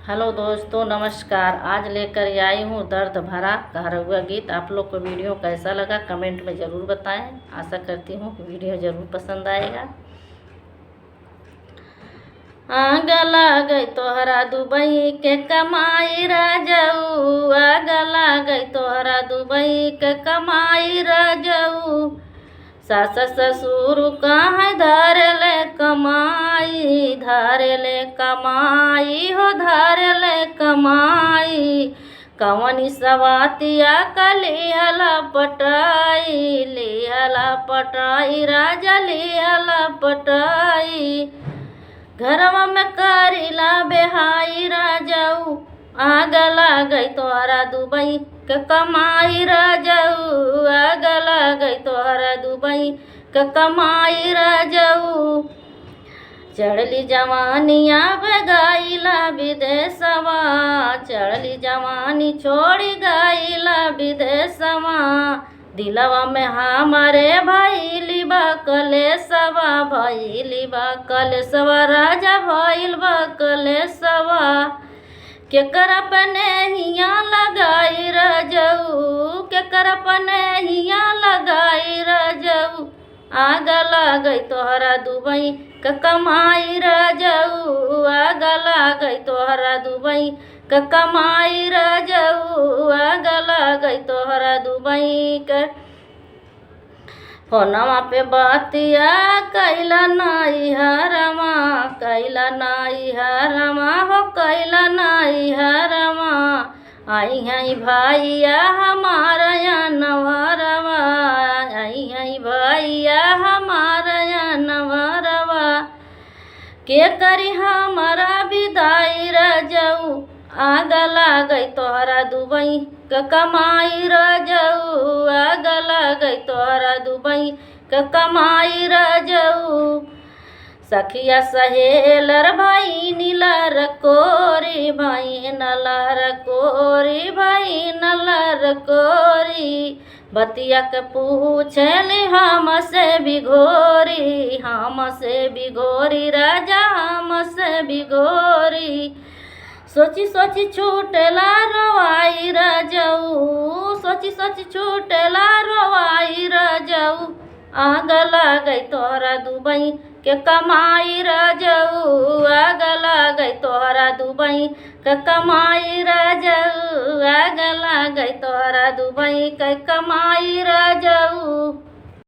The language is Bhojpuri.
हेलो दोस्तों, नमस्कार। आज लेकर आई हूँ दर्द भरा कहरवा गीत। आप लोग को वीडियो कैसा लगा कमेंट में ज़रूर बताएं। आशा करती हूँ कि वीडियो ज़रूर पसंद आएगा। आग लागई तोहरा दुबई के कमाई राजऊ, आग लागई तोहरा दुबई के कमाई राजऊ। सास ससुर कहाँ धरले कमाई, धरले कमाई हो धरले कमाई। कवनी सवातिया का लिहला पटाई, लिहला पटाई राजा लिहला पटाई। घरवा में करीला बेहाई राजाऊ, आग लागई तोहरा दुबई के कमाई राजाऊ, आग लागई तोहरा दुबई के कमाई राजाऊ। चढ़ली जवानिया बगाइला विदेशवा, चढ़ली जवानी छोड़ी गाइला विदेशवा। दिलवा में हमारे भइली बा कलेशवा, भइली बा कलेशवा राजा भइल बा कलेशवा। केकर अपने हिया लगाई राजऊ, केकर अपने हिया लगाई राजऊ। आग लागई तोहरा दुबई के कमाई राजऊ, आग लागई तोहरा दुबई के कमाई राजऊ, आग लागई तोहरा दुबई के। फोनवा पे बातिया कैला नाई हरमा, कैला नाई हरमा हो कैला नाई हरमा। आई हैं भैया हमारा या नवरवा, आई हैं भैया हमारा या नवरवा। के करी हमारा विदाई राजऊ, आग लागई तोहरा दुबई के कमाई राजऊ, आग लागई तोहरा दुबई के कमाई राजऊ। सखिया सहेलर भाई नीलर कोरी, भाई नलर कोरी, भाई नलर कोरी। बतिया के पूछली हमसे बिघोरी, हमसे बिघोरी राजा हमसे बिघोरी। सोची सोची छूटला रोवाई राजऊ, सोची सोची छूटला रोवाई राजऊ। आग लागई तोहरा दुबई के कमाई राजऊ, आग लागई तोहरा दुबई के कमाई राजऊ, आग लागई तोहरा दुबई के कमाई राजऊ।